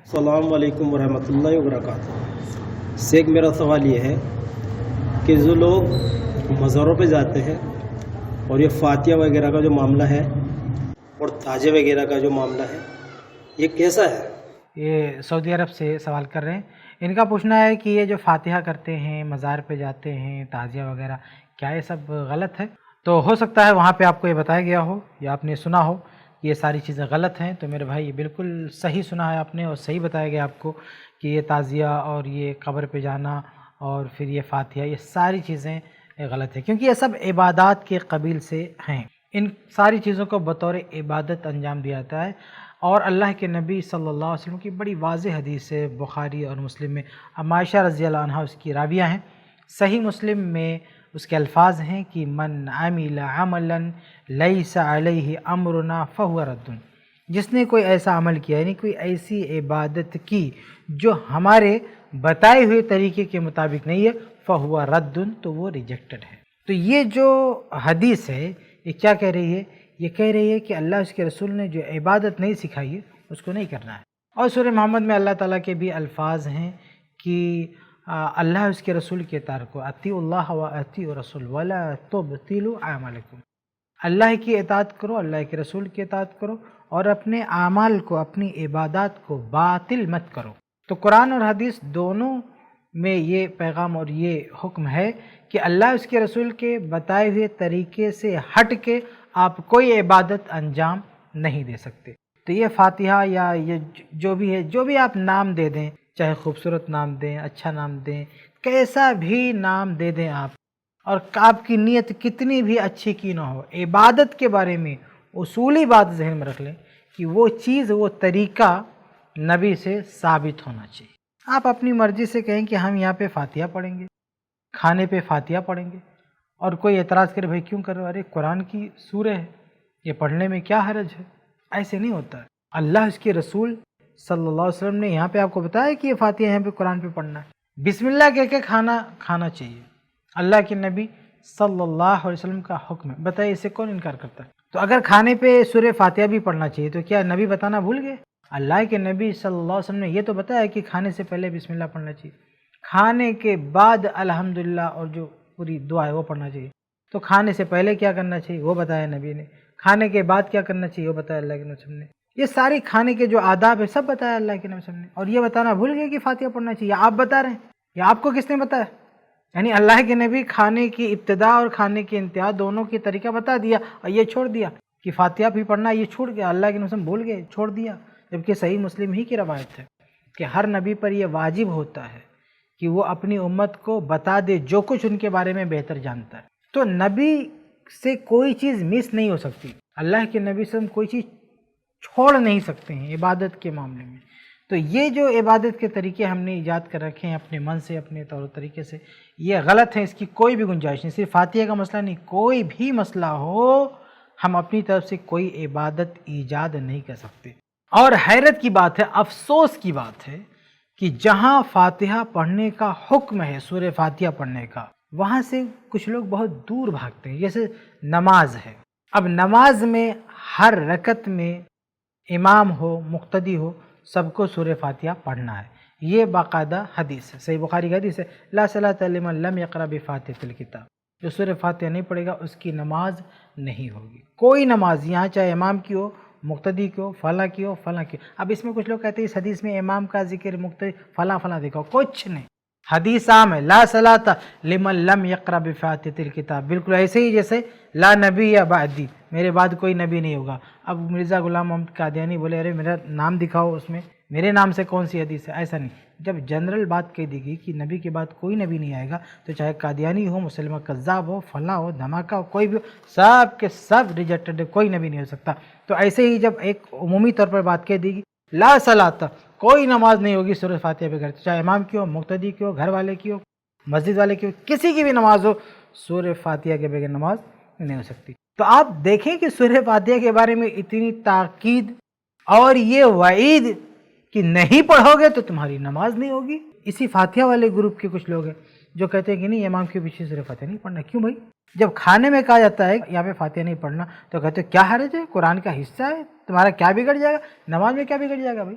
السلام علیکم ورحمۃ اللہ وبرکاتہ۔ ایک میرا سوال یہ ہے کہ جو لوگ مزاروں پہ جاتے ہیں اور یہ فاتحہ وغیرہ کا جو معاملہ ہے اور تاجے وغیرہ کا جو معاملہ ہے، یہ کیسا ہے؟ یہ سعودی عرب سے سوال کر رہے ہیں۔ ان کا پوچھنا ہے کہ یہ جو فاتحہ کرتے ہیں، مزار پہ جاتے ہیں، تعزیہ وغیرہ، کیا یہ سب غلط ہے؟ تو ہو سکتا ہے وہاں پہ آپ کو یہ بتایا گیا ہو یا آپ نے سنا ہو یہ ساری چیزیں غلط ہیں۔ تو میرے بھائی یہ بالکل صحیح سنا ہے آپ نے اور صحیح بتایا گیا آپ کو کہ یہ تعزیہ اور یہ قبر پہ جانا اور پھر یہ فاتحہ، یہ ساری چیزیں غلط ہیں، کیونکہ یہ سب عبادات کے قبیل سے ہیں۔ ان ساری چیزوں کو بطور عبادت انجام دیا جاتا ہے، اور اللہ کے نبی صلی اللہ علیہ وسلم کی بڑی واضح حدیث ہے بخاری اور مسلم میں، عائشہ رضی اللہ عنہا اس کی راویہ ہیں۔ صحیح مسلم میں اس کے الفاظ ہیں کہ من عمل عملا لیس علیہ امرنا فہو رد، جس نے کوئی ایسا عمل کیا، یعنی کوئی ایسی عبادت کی جو ہمارے بتائے ہوئے طریقے کے مطابق نہیں ہے، فہو رد، تو وہ ریجیکٹڈ ہے۔ تو یہ جو حدیث ہے یہ کیا کہہ رہی ہے؟ یہ کہہ رہی ہے کہ اللہ اس کے رسول نے جو عبادت نہیں سکھائی ہے اس کو نہیں کرنا ہے۔ اور سورہ محمد میں اللہ تعالیٰ کے بھی الفاظ ہیں کہ اللہ اس کے رسول کے اطاعت کو، اطیعوا اللہ و اطیعوا الرسول ولا تبطلوا اعمالکم، اللہ کی اطاعت کرو، اللہ کے رسول کی اطاعت کرو، اور اپنے اعمال کو، اپنی عبادات کو باطل مت کرو۔ تو قرآن اور حدیث دونوں میں یہ پیغام اور یہ حکم ہے کہ اللہ اس کے رسول کے بتائے ہوئے طریقے سے ہٹ کے آپ کوئی عبادت انجام نہیں دے سکتے۔ تو یہ فاتحہ یا یہ جو بھی ہے، جو بھی آپ نام دے دیں، چاہے خوبصورت نام دیں، اچھا نام دیں، کیسا بھی نام دے دیں آپ، اور آپ کی نیت کتنی بھی اچھی کی نہ ہو، عبادت کے بارے میں اصولی بات ذہن میں رکھ لیں کہ وہ چیز، وہ طریقہ نبی سے ثابت ہونا چاہیے۔ آپ اپنی مرضی سے کہیں کہ ہم یہاں پہ فاتحہ پڑھیں گے، کھانے پہ فاتحہ پڑھیں گے، اور کوئی اعتراض کرے بھائی کیوں کر رہے ہو؟ ارے قرآن کی سورہ ہے، یہ پڑھنے میں کیا حرج ہے؟ ایسے نہیں ہوتا ہے۔ اللہ اس کے رسول صلی اللہ علیہ وسلم نے یہاں پہ آپ کو بتایا کہ یہ فاتحہ یہاں پہ قرآن پہ پڑھنا ہے، بسم اللہ کہہ کے کھانا چاہیے، اللہ کے نبی صلی اللہ علیہ وسلم کا حکم ہے۔ بتائیے اسے کون انکار کرتا ہے؟ تو اگر کھانے پہ سورہ فاتحہ بھی پڑھنا چاہیے تو کیا نبی بتانا بھول گئے؟ اللہ کے نبی صلی اللہ علیہ وسلم نے یہ تو بتایا کہ کھانے سے پہلے بسم اللہ پڑھنا چاہیے، کھانے کے بعد الحمدللہ اور جو پوری دعا ہے وہ پڑھنا چاہیے۔ تو کھانے سے پہلے کیا کرنا چاہیے وہ بتایا نبی نے، کھانے کے بعد کیا کرنا چاہیے وہ بتایا اللہ کے نبی صلی اللہ علیہ وسلم نے۔ یہ ساری کھانے کے جو آداب ہے سب بتایا اللہ کے نبی صلی اللہ علیہ وسلم نے، اور یہ بتانا بھول گئے کہ فاتحہ پڑھنا چاہیے۔ آپ بتا رہے ہیں یا آپ کو کس نے بتایا؟ یعنی اللہ کے نبی کھانے کی ابتدا اور کھانے کی انتہا دونوں کی طریقہ بتا دیا، اور یہ چھوڑ دیا کہ فاتحہ بھی پڑھنا، یہ چھوڑ گیا، اللہ کے نبی صلی اللہ علیہ وسلم بھول گئے، چھوڑ دیا، جبکہ صحیح مسلم ہی کی روایت ہے کہ ہر نبی پر یہ واجب ہوتا ہے کہ وہ اپنی امت کو بتا دے جو کچھ ان کے بارے میں بہتر جانتا ہے۔ تو نبی سے کوئی چیز مس نہیں ہو سکتی، اللہ کے نبی صلی اللہ علیہ وسلم کوئی چیز چھوڑ نہیں سکتے ہیں عبادت کے معاملے میں۔ تو یہ جو عبادت کے طریقے ہم نے ایجاد کر رکھے ہیں اپنے من سے، اپنے طور و طریقے سے، یہ غلط ہیں، اس کی کوئی بھی گنجائش نہیں۔ صرف فاتحہ کا مسئلہ نہیں، کوئی بھی مسئلہ ہو ہم اپنی طرف سے کوئی عبادت ایجاد نہیں کر سکتے۔ اور حیرت کی بات ہے، افسوس کی بات ہے کہ جہاں فاتحہ پڑھنے کا حکم ہے، سورہ فاتحہ پڑھنے کا، وہاں سے کچھ لوگ بہت دور بھاگتے ہیں۔ جیسے نماز ہے، اب نماز میں ہر رکعت میں امام ہو، مقتدی ہو، سب کو سورہ فاتحہ پڑھنا ہے، یہ باقاعدہ حدیث ہے، صحیح بخاری کا حدیث ہے، لا صلاۃ لمن لم یقرأ بفاتحۃ الکتاب، جو سورہ فاتحہ نہیں پڑھے گا اس کی نماز نہیں ہوگی۔ کوئی نماز، یہاں چاہے امام کی ہو، مقتدی کی ہو، فلاں کی ہو، فلاں کی ہو۔ اب اس میں کچھ لوگ کہتے ہیں اس حدیث میں امام کا ذکر، مقتدی فلاں فلاں دکھاؤ، کچھ نہیں، حدیث عام ہے، لا صلاۃ لمن لم یقرأ بفاتحۃ الکتاب، بالکل ایسے ہی جیسے لا نبی یا بعدی، میرے بعد کوئی نبی نہیں ہوگا۔ اب مرزا غلام محمد قادیانی بولے ارے میرا نام دکھاؤ اس میں، میرے نام سے کون سی حدیث ہے؟ ایسا نہیں۔ جب جنرل بات کہہ دی گئی کہ نبی کے بعد کوئی نبی نہیں آئے گا، تو چاہے قادیانی ہو، مسلمہ کذاب ہو، فلاں ہو، دھماکہ ہو، کوئی بھی ہو، سب کے سب ریجیکٹڈ ہے، کوئی نبی نہیں ہو سکتا۔ تو ایسے ہی جب ایک عمومی طور پر بات کہہ دی گئی، لا صلاۃ، کوئی نماز نہیں ہوگی سورہ فاتحہ بغیر، چاہے امام کی ہو، مقتدی کی ہو، گھر والے کی ہو، مسجد والے کی ہو، کسی کی بھی نماز ہو، سورہ فاتحہ کے بغیر نماز نہیں ہو سکتی۔ تو آپ دیکھیں کہ سورہ فاتحہ کے بارے میں اتنی تاکید اور یہ وعید کہ نہیں پڑھو گے تو تمہاری نماز نہیں ہوگی۔ اسی فاتحہ والے گروپ کے کچھ لوگ ہیں جو کہتے ہیں کہ نہیں امام کے پیچھے سورہ فاتحہ نہیں پڑھنا۔ کیوں بھائی؟ جب کھانے میں کہا جاتا ہے یہاں پہ فاتحہ نہیں پڑھنا تو کہتے ہیں کیا حرج ہے، قرآن کا حصہ ہے، تمہارا کیا بگڑ جائے گا، نماز میں کیا بگڑ جائے گا بھائی؟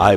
i+